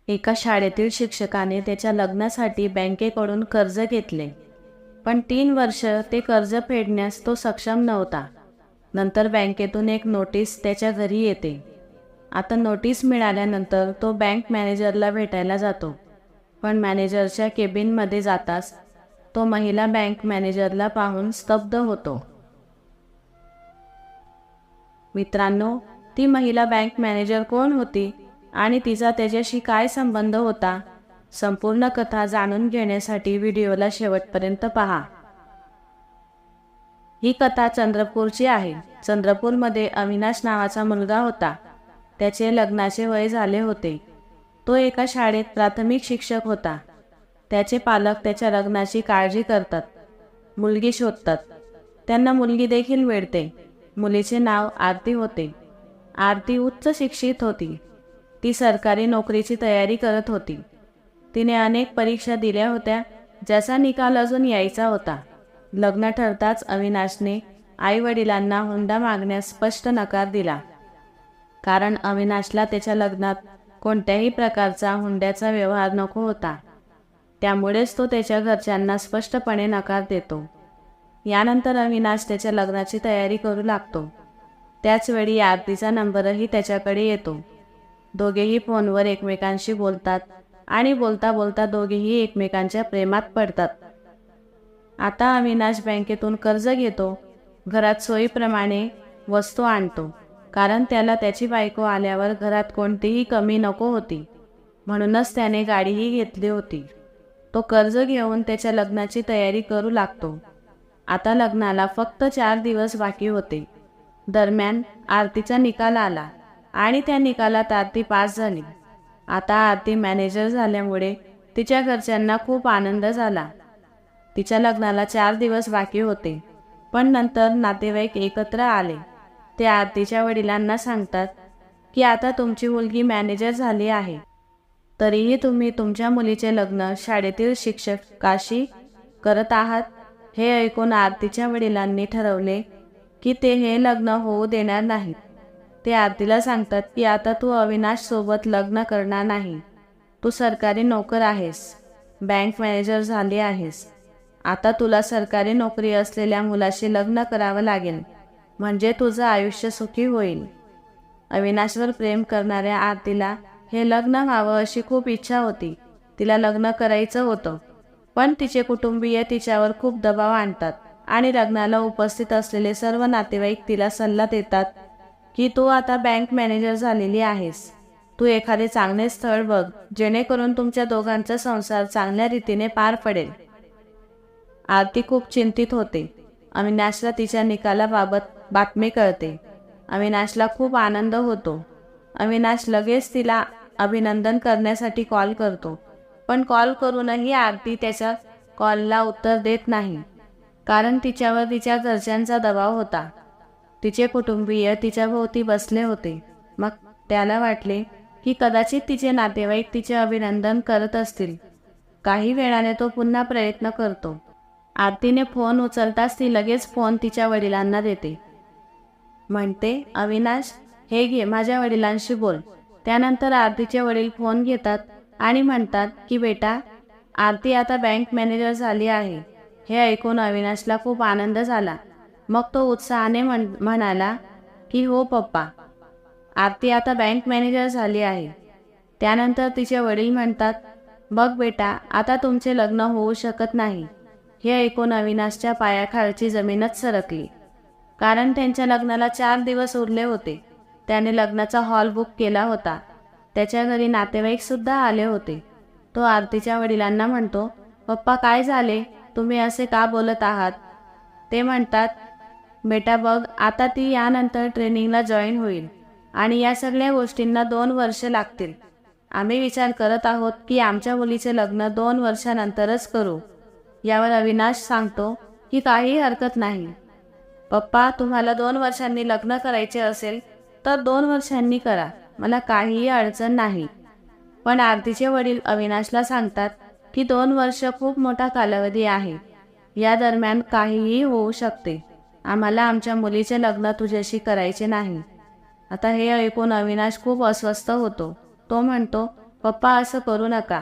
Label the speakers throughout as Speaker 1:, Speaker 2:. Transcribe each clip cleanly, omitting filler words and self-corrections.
Speaker 1: एका शाळेतील शिक्षकाने त्याच्या लग्नासाठी बँकेकडून कर्ज घेतले, पण 3 वर्ष ते कर्ज फेडण्यास तो सक्षम नव्हता. नंतर बँकेतून एक नोटीस त्याच्या घरी येते. आता नोटीस मिळाल्यानंतर तो बँक मॅनेजरला भेटायला जातो, पण मॅनेजरच्या केबिनमध्ये जाताच तो महिला बँक मॅनेजरला पाहून स्तब्ध होतो. मित्रांनो, ती महिला बँक मॅनेजर कोण होती आणि तिचा त्याच्याशी काय संबंध होता? संपूर्ण कथा जाणून घेण्यासाठी व्हिडिओला शेवटपर्यंत पहा. ही कथा चंद्रपूरची आहे. चंद्रपूरमध्ये अविनाश नावाचा मुलगा होता. त्याचे लग्नाचे वय झाले होते. तो एका शाळेत प्राथमिक शिक्षक होता. त्याचे पालक त्याच्या लग्नाची काळजी करतात, मुलगी शोधतात. त्यांना मुलगी देखील मिळते. मुलीचे नाव आरती होते. आरती उच्च शिक्षित होती. ती सरकारी नोकरीची तयारी करत होती. तिने अनेक परीक्षा दिल्या होत्या, ज्याचा निकाल अजून यायचा होता. लग्न ठरताच अविनाशने आई-वडिलांना हुंडा मागण्यास स्पष्ट नकार दिला, कारण अविनाशला त्याच्या लग्नात कोणत्याही प्रकारचा हुंड्याचा व्यवहार नको होता. त्यामुळेच तो त्याच्या घरच्यांना स्पष्टपणे नकार देतो. यानंतर अविनाश त्याच्या लग्नाची तयारी करू लागतो. त्याचवेळी आरतीचा नंबरही त्याच्याकडे येतो. दोघेही फोनवर एकमेकांशी बोलतात आणि बोलता बोलता दोघेही एकमेकांच्या प्रेमात पडतात. आता अविनाश बँकेतून कर्ज घेतो. घरात सोयीप्रमाणे वस्तू आणतो, कारण त्याला त्याची बायको आल्यावर घरात कोणतीही कमी नको होती. म्हणूनच त्याने गाडीही घेतली होती. तो कर्ज घेऊन त्याच्या लग्नाची तयारी करू लागतो. आता लग्नाला फक्त 4 दिवस बाकी होते. दरम्यान आरतीचा निकाल आला आणि त्या निकालात आरती पास झाली. आता आरती मॅनेजर झाल्यामुळे तिच्या घरच्यांना खूप आनंद झाला. तिच्या लग्नाला 4 दिवस बाकी होते, पण नंतर नातेवाईक एकत्र आले. ते आरतीच्या वडिलांना सांगतात की आता तुमची मुलगी मॅनेजर झाली आहे, तरीही तुम्ही तुमच्या मुलीचे लग्न शाळेतील शिक्षकाशी करत आहात. हे ऐकून आरतीच्या वडिलांनी ठरवले की ते हे लग्न होऊ देणार नाहीत. ते आरतीला सांगतात की आता तू अविनाश सोबत लग्न करणार नाही. तू सरकारी नोकर आहेस, बँक मॅनेजर झाली आहेस. आता तुला सरकारी नोकरी असलेल्या मुलाशी लग्न करावं लागेल, म्हणजे तुझं आयुष्य सुखी होईल. अविनाशवर प्रेम करणाऱ्या आरतीला हे लग्न व्हावं अशी खूप इच्छा होती. तिला लग्न करायचं होतं, पण तिचे कुटुंबीय तिच्यावर खूप दबाव आणतात आणि लग्नाला उपस्थित असलेले सर्व नातेवाईक तिला सल्ला देतात की तू आता बँक मॅनेजर झालेली आहेस. तू एखादे चांगले स्थळ बघ, जेणेकरून तुमच्या दोघांचा संसार चांगल्या रीतीने पार पडेल. आरती खूप चिंतित होते. अविनाशला तिच्या निकालाबाबत बातमी कळते. अविनाशला खूप आनंद होतो. अविनाश लगेच तिला अभिनंदन करण्यासाठी कॉल करतो, पण कॉल करूनही आरती त्याच्या कॉलला उत्तर देत नाही, कारण तिच्यावर तिच्या घरच्यांचा दबाव होता. तिचे कुटुंबीय तिच्याभोवती बसले होते. मग त्याला वाटले की कदाचित तिचे नातेवाईक तिचे अभिनंदन करत असतील. काही वेळाने तो पुन्हा प्रयत्न करतो. आरतीने फोन उचलताच ती लगेच फोन तिच्या वडिलांना देते. म्हणते, अविनाश, हे घे, माझ्या वडिलांशी बोल. त्यानंतर आरतीचे वडील फोन घेतात आणि म्हणतात की बेटा, आरती आता बँक मॅनेजर झाली आहे. हे ऐकून अविनाशला खूप आनंद झाला. मग तो उत्साहाने म्हणाला की हो पप्पा, आरती आता बँक मॅनेजर झाली आहे. त्यानंतर तिचे वडील म्हणतात, बघ बेटा, आता तुमचे लग्न होऊ शकत नाही. हे ऐकून अविनाशच्या पायाखालची जमीनच सरकली, कारण त्यांच्या लग्नाला 4 दिवस उरले होते. त्याने लग्नाचा हॉल बुक केला होता. त्याच्या घरी नातेवाईक सुद्धा आले होते. तो आरतीच्या वडिलांना म्हणतो, पप्पा, काय झाले? तुम्ही असे का बोलत आहात? ते म्हणतात, बेटा बघ, आता ती यानंतर ट्रेनिंगला जॉईन होईल आणि या सगळ्या गोष्टींना 2 वर्ष लागतील. आम्ही विचार करत आहोत की आमच्या मुलीचे लग्न 2 वर्षानंतरच करू. यावर अविनाश सांगतो की काही हरकत नाही पप्पा, तुम्हाला 2 वर्षांनी लग्न करायचे असेल तर 2 वर्षांनी करा, मला काहीही अडचण नाही. पण आरतीचे वडील अविनाशला सांगतात की 2 वर्ष खूप मोठा कालावधी आहे. या दरम्यान काहीही होऊ शकते. आम्हाला आमच्या मुलीचे लग्न तुझ्याशी करायचे नाही. आता हे ऐकून अविनाश खूप अस्वस्थ होतो. तो म्हणतो, पप्पा असं करू नका,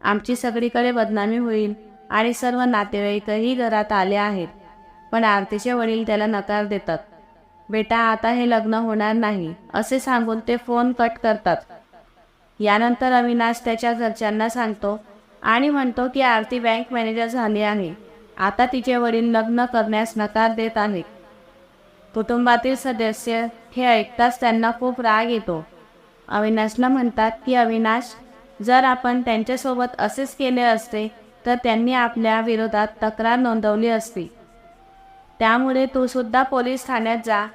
Speaker 1: आमची सगळीकडे बदनामी होईल आणि सर्व नातेवाईकही घरात आले आहेत. पण आरतीचे वडील त्याला नकार देतात. बेटा आता हे लग्न होणार नाही असे सांगून ते फोन कट करतात. यानंतर अविनाश त्याच्या घरच्यांना सांगतो आणि म्हणतो की आरती बँक मॅनेजर झाली आहे. आता तिचे वडील लग्न करण्यास नकार देत आहेत. कुटुंबातील सदस्य हे ऐकताच त्यांना खूप राग येतो. अविनाशला म्हणतात की अविनाश, जर आपण त्यांच्यासोबत असेच केले असते तर त्यांनी आपल्या विरोधात तक्रार नोंदवली असती. त्यामुळे तू सुद्धा पोलीस ठाण्यात जा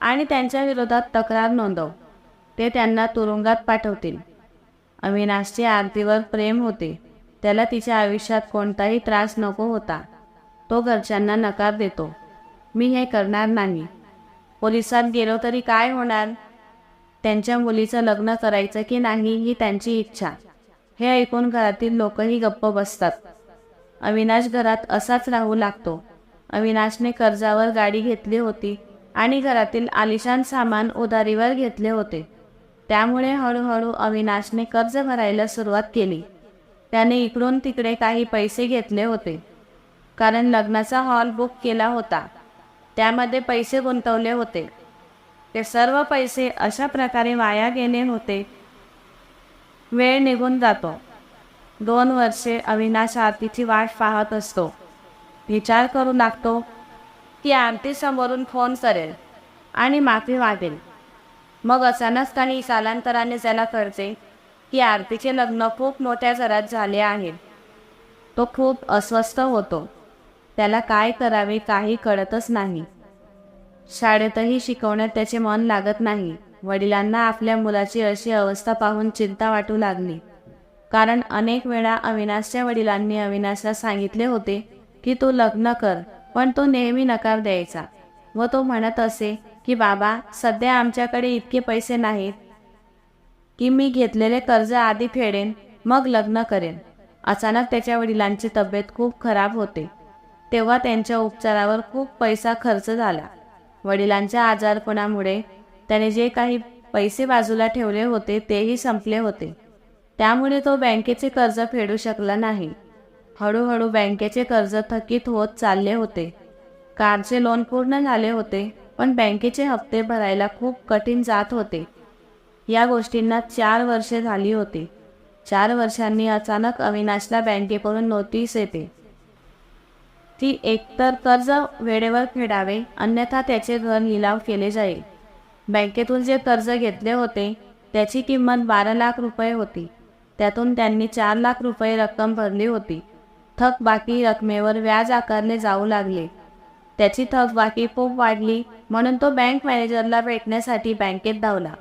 Speaker 1: आणि त्यांच्या विरोधात तक्रार नोंदव. ते त्यांना तुरुंगात पाठवतील. अविनाशचे आरतीवर प्रेम होते. त्याला तिच्या आयुष्यात कोणताही त्रास नको होता. तो घरच्यांना नकार देतो. मी हे करणार नाही. पोलिसात गेलो तरी काय होणार? त्यांच्या मुलीचं लग्न करायचं की नाही ही त्यांची इच्छा. हे ऐकून घरातील लोकही गप्प बसतात. अविनाश घरात असाच राहू लागतो. अविनाशने कर्जावर गाडी घेतली होती आणि घरातील आलिशान सामान उधारीवर घेतले होते. त्यामुळे हळूहळू अविनाशने कर्ज भरायला सुरुवात केली. त्याने इकडून तिकडे काही पैसे घेतले होते. कारण लग्नाचा हॉल बुक केला होता, त्यामध्ये पैसे गुंतवले होते. ते सर्व पैसे अशा प्रकारे वाया गेले होते. वेळ निघून जातो. 2 वर्षे अविनाश आरतीची वाट पाहत असतो. विचार करू लागतो की आरती समोरून फोन करेल आणि माफी मागेल. मग अचानक काही कालांतराने त्याला कळते की आरतीचे लग्न खूप मोठ्या घरात झाले आहे. तो खूप अस्वस्थ होतो. त्याला काय करावे काही कळतच नाही. शाळेतही शिकवण्यात त्याचे मन लागत नाही. वडिलांना आपल्या मुलाची अशी अवस्था पाहून चिंता वाटू लागली. कारण अनेक वेळा अविनाशच्या वडिलांनी अविनाशला सांगितले होते की तू लग्न कर, पण तो नेहमी नकार द्यायचा व तो म्हणत असे की बाबा, सध्या आमच्याकडे इतके पैसे नाहीत की मी घेतलेले कर्ज आधी फेडेन मग लग्न करेन. अचानक त्याच्या वडिलांची तब्येत खूप खराब होते. तेव्हा त्यांच्या उपचारावर खूप पैसा खर्च झाला. वडिलांच्या आजारपणामुळे त्याने जे काही पैसे बाजूला ठेवले होते तेही संपले होते. त्यामुळे तो बँकेचे कर्ज फेडू शकला नाही. हळूहळू बँकेचे कर्ज थकीत होत चालले होते. कारचे लोन पूर्ण झाले होते, पण बँकेचे हप्ते भरायला खूप कठीण जात होते. या गोष्टींना 4 वर्षे झाली होती. 4 वर्षांनी अचानक अविनाशला बँकेकडून नोटीस येते. ती एकतर कर्ज वेळेवर फेडावे, अन्यथा त्याचे घर लिलाव केले जाईल. बँकेतून जे कर्ज घेतले होते त्याची किंमत 12 लाख रुपये होती. त्यातून त्यांनी 4 लाख रुपये रक्कम भरली होती. थकबाकी रकमेवर व्याज आकारले जाऊ लागले. त्याची थकबाकी खूप वाढली म्हणून तो बँक मॅनेजरला भेटण्यासाठी बँकेत धावला.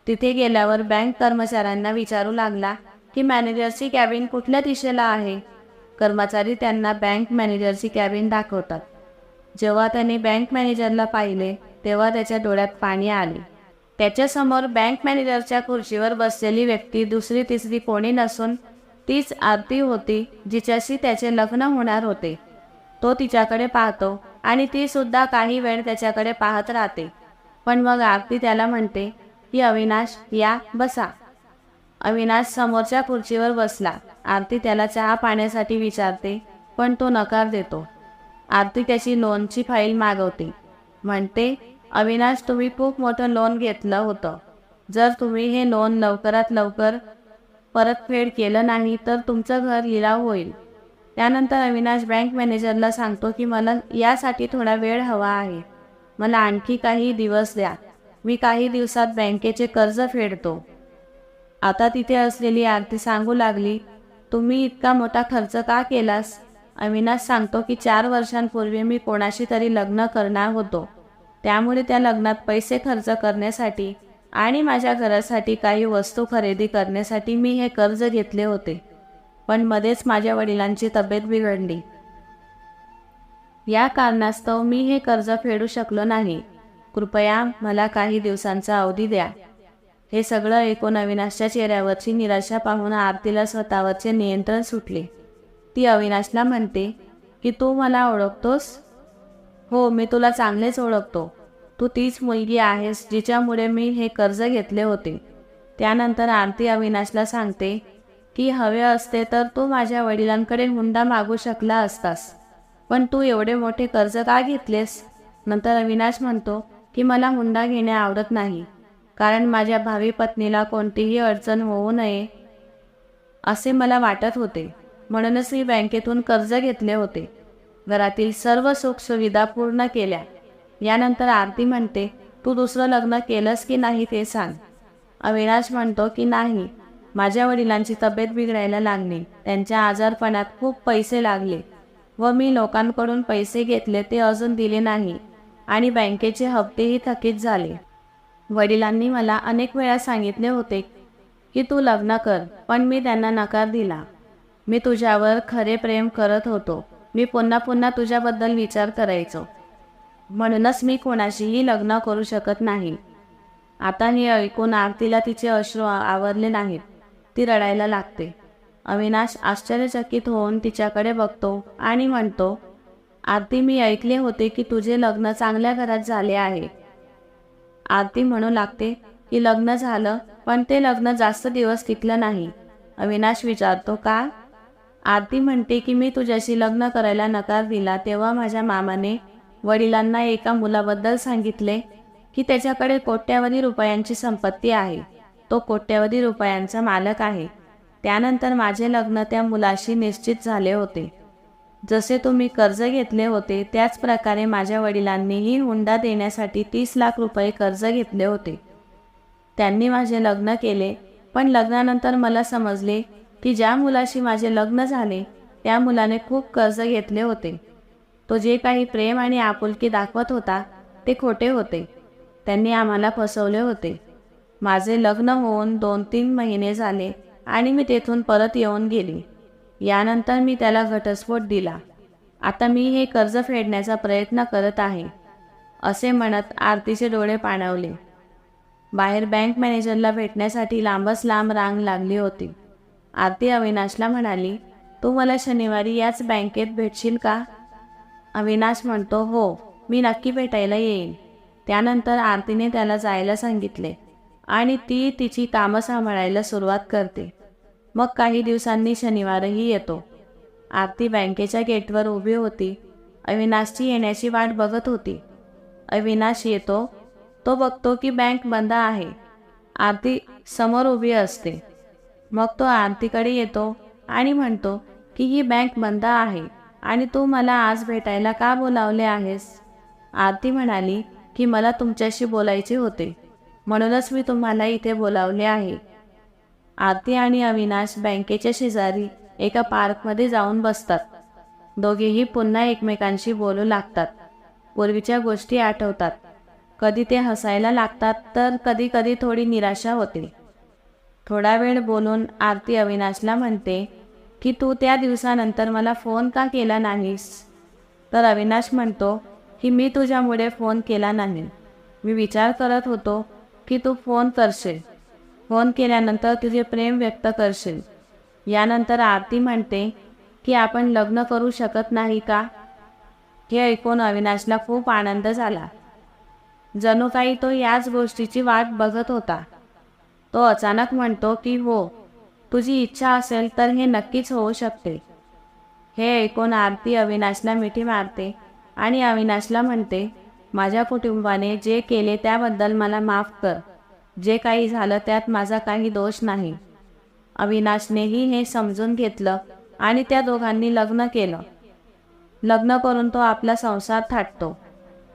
Speaker 1: तिथे गेल्यावर बँक कर्मचाऱ्यांना विचारू लागला की मॅनेजरची कॅबिन कुठल्या दिशेला आहे. कर्मचारी त्यांना बँक मॅनेजरची कॅबिन दाखवतात. जेव्हा त्याने बँक मॅनेजरला पाहिले तेव्हा त्याच्या डोळ्यात पाणी आले. त्याच्यासमोर बँक मॅनेजरच्या खुर्चीवर बसलेली व्यक्ती दुसरी तिसरी कोणी नसून तीच आरती होती, जिच्याशी त्याचे लग्न होणार होते. तो तिच्याकडे पाहतो आणि ती सुद्धा काही वेळ त्याच्याकडे पाहत राहते. पण मग आरती त्याला म्हणते की अविनाश या, बसा. अविनाश समोरच्या खुर्चीवर बसला. आरती त्याला चहा पाण्यासाठी विचारते, पण तो नकार देतो. आरती त्याची लोनची फाईल मागवते. म्हणते, अविनाश, तुम्ही खूप मोठं लोन घेतलं होतं. जर तुम्ही हे लोन लवकरात लवकर परतफेड केलं नाही तर तुमचं घर लिलाव होईल. त्यानंतर अविनाश बँक मॅनेजरला सांगतो की मला यासाठी थोडा वेळ हवा आहे. मला आणखी काही दिवस द्या. मी काही दिवसात बँकेचे कर्ज फेडतो. आता तिथे असलेली आरती सांगू लागली, तुम्ही इतका मोठा खर्च का केलास? अविनाश सांगतो की 4 वर्षांपूर्वी मी कोणाशी तरी लग्न करणार होतो. त्यामुळे त्या लग्नात पैसे खर्च करण्यासाठी आणि माझ्या घरासाठी काही वस्तू खरेदी करण्यासाठी मी हे कर्ज घेतले होते. पण मध्येच माझ्या वडिलांची तब्येत बिघडली. या कारणास्तव मी हे कर्ज फेडू शकलो नाही. कृपया मला काही दिवसांचा अवधी द्या. हे सगळं ऐकून अविनाशच्या चेहऱ्यावरची निराशा पाहून आरतीला स्वतःवरचे नियंत्रण सुटले. ती अविनाशला म्हणते की तू मला ओळखतोस? हो, मी तुला चांगलेच ओळखतो. तू तीच मुलगी आहेस जिच्यामुळे मी हे कर्ज घेतले होते. त्यानंतर आरती अविनाशला सांगते की हवे असते तर तू माझ्या वडिलांकडे हुंडा मागू शकला असतास, पण तू एवढे मोठे कर्ज का घेतलेस? नंतर अविनाश म्हणतो की मला हुंडा घेणे आवडत नाही, कारण माझ्या भावी पत्नीला कोणतीही अडचण होऊ नये असे मला वाटत होते, म्हणूनच मी बँकेतून कर्ज घेतले होते. घरातील सर्व सुखसुविधा पूर्ण केल्या. यानंतर आरती म्हणते, तू दुसरं लग्न केलंस की नाही ते सांग. अविनाश म्हणतो की नाही, माझ्या वडिलांची तब्येत बिघडायला लागली, त्यांच्या आजारपणात खूप पैसे लागले व मी लोकांकडून पैसे घेतले ते अजून दिले नाही आणि बँकेचे हप्तेही थकीत झाले. वडिलांनी मला अनेक वेळा सांगितले होते की तू लग्न कर, पण मी त्यांना नकार दिला. मी तुझ्यावर खरे प्रेम करत होतो. मी पुन्हा पुन्हा तुझ्याबद्दल विचार करायचो, म्हणूनच मी कोणाशीही लग्न करू शकत नाही. आता हे ऐकून आरतीला तिचे अश्रू आवरले नाहीत. ती रडायला लागते. अविनाश आश्चर्यचकित होऊन तिच्याकडे बघतो आणि म्हणतो, आरती, मी ऐकले होते की तुझे लग्न चांगल्या घरात झाले आहे. आरती म्हणू लागते की लग्न झालं, पण ते लग्न जास्त दिवस टिकलं नाही. अविनाश विचारतो, का? आरती म्हणते की मी तुझ्याशी लग्न करायला नकार दिला तेव्हा माझ्या मामाने वडिलांना एका मुलाबद्दल सांगितले की त्याच्याकडे कोट्यावधी रुपयांची संपत्ती आहे, तो कोट्यावधी रुपयांचा मालक आहे. त्यानंतर माझे लग्न त्या मुलाशी निश्चित झाले होते. जसे तुम्ही कर्ज घेतले होते त्याच प्रकारे माझ्या वडिलांनीही हुंडा देण्यासाठी 30 लाख रुपये कर्ज घेतले होते. त्यांनी माझे लग्न केले, पण लग्नानंतर मला समजले की ज्या मुलाशी माझे लग्न झाले त्या मुलाने खूप कर्ज घेतले होते. तो जे काही प्रेम आणि आपुलकी दाखवत होता ते खोटे होते. त्यांनी आम्हाला फसवले होते. माझे लग्न होऊन 2-3 महिने झाले आणि मी तेथून परत येऊन गेली. यानंतर मी त्याला घटस्फोट दिला. आता मी हे कर्ज फेडण्याचा प्रयत्न करत आहे, असे म्हणत आरतीचे डोळे पाणावले. बाहेर बँक मॅनेजरला भेटण्यासाठी लांबच लांब रांग लागली होती. आरती अविनाशला म्हणाली, तू मला शनिवारी याच बँकेत भेटशील का? अविनाश म्हणतो, हो, मी नक्की भेटायला येईन. त्यानंतर आरतीने त्याला जायला सांगितले आणि ती तिची कामं सांभाळायला सुरुवात करते. मग काही दिवसांनी शनिवारही येतो. आरती बँकेच्या गेटवर उभी होती. अविनाशची येण्याची वाट बघत होती. अविनाश येतो. तो बघतो की बँक बंद आहे. आरती समोर उभी असते. मग तो आरतीकडे येतो आणि म्हणतो की ही बँक बंद आहे आणि तू मला आज भेटायला का बोलावले आहेस? आरती म्हणाली की मला तुमच्याशी बोलायचे होते, म्हणूनच मी तुम्हाला इथे बोलावले आहे. आरती आणि अविनाश बँकेच्या शेजारी एका पार्कमध्ये जाऊन बसतात. दोघेही पुन्हा एकमेकांशी बोलू लागतात. पूर्वीच्या गोष्टी आठवतात. कधी ते हसायला लागतात तर कधी कधी थोडी निराशा होते. थोडा वेळ बोलून आरती अविनाशला म्हणते की तू त्या दिवसानंतर मला फोन का केला नाहीस? तर अविनाश म्हणतो की मी तुझ्यामुळे फोन केला नाही. मी विचार करत होतो की तू फोन करशील. फोन केल्यानंतर तुझे प्रेम व्यक्त करशील. यानंतर आरती म्हणते की आपण लग्न करू शकत नाही का? हे ऐकून अविनाशला खूप आनंद झाला. जणू काही तो याच गोष्टीची वाट बघत होता. तो अचानक म्हणतो की हो, तुझी इच्छा असेल तर हे नक्कीच होऊ शकते. हे ऐकून आरती अविनाशला मिठी मारते आणि अविनाशला म्हणते, माझ्या कुटुंबाने जे केले त्याबद्दल मला माफ कर. जे काही झालं त्यात माझा काही दोष नाही. अविनाशनेही हे समजून घेतलं आणि त्या दोघांनी लग्न केलं. लग्न करून तो आपला संसार थाटतो.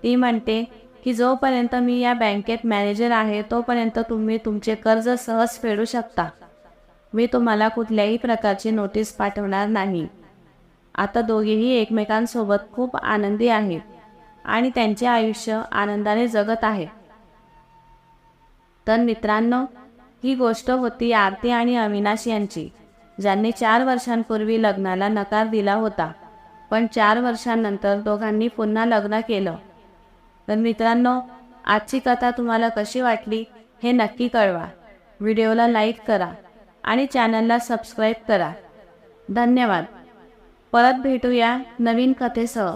Speaker 1: ती म्हणते की जोपर्यंत मी या बँकेत मॅनेजर आहे तोपर्यंत तुम्ही तुमचे कर्ज सहज फेडू शकता. मी तुम्हाला कुठल्याही प्रकारची नोटीस पाठवणार नाही. आता दोघेही एकमेकांसोबत खूप आनंदी आहेत आणि त्यांचे आयुष्य आनंदाने जगत आहे. तर मित्रांनो, ही गोष्ट होती आरती आणि अविनाश यांची, ज्यांनी 4 वर्षांपूर्वी लग्नाला नकार दिला होता, पण 4 वर्षांनंतर दोघांनी पुन्हा लग्न केलं. तर मित्रांनो, आजची कथा तुम्हाला कशी वाटली हे नक्की कळवा. व्हिडिओला लाईक करा आणि चॅनलला सबस्क्राईब करा. धन्यवाद. परत भेटूया नवीन कथेसह.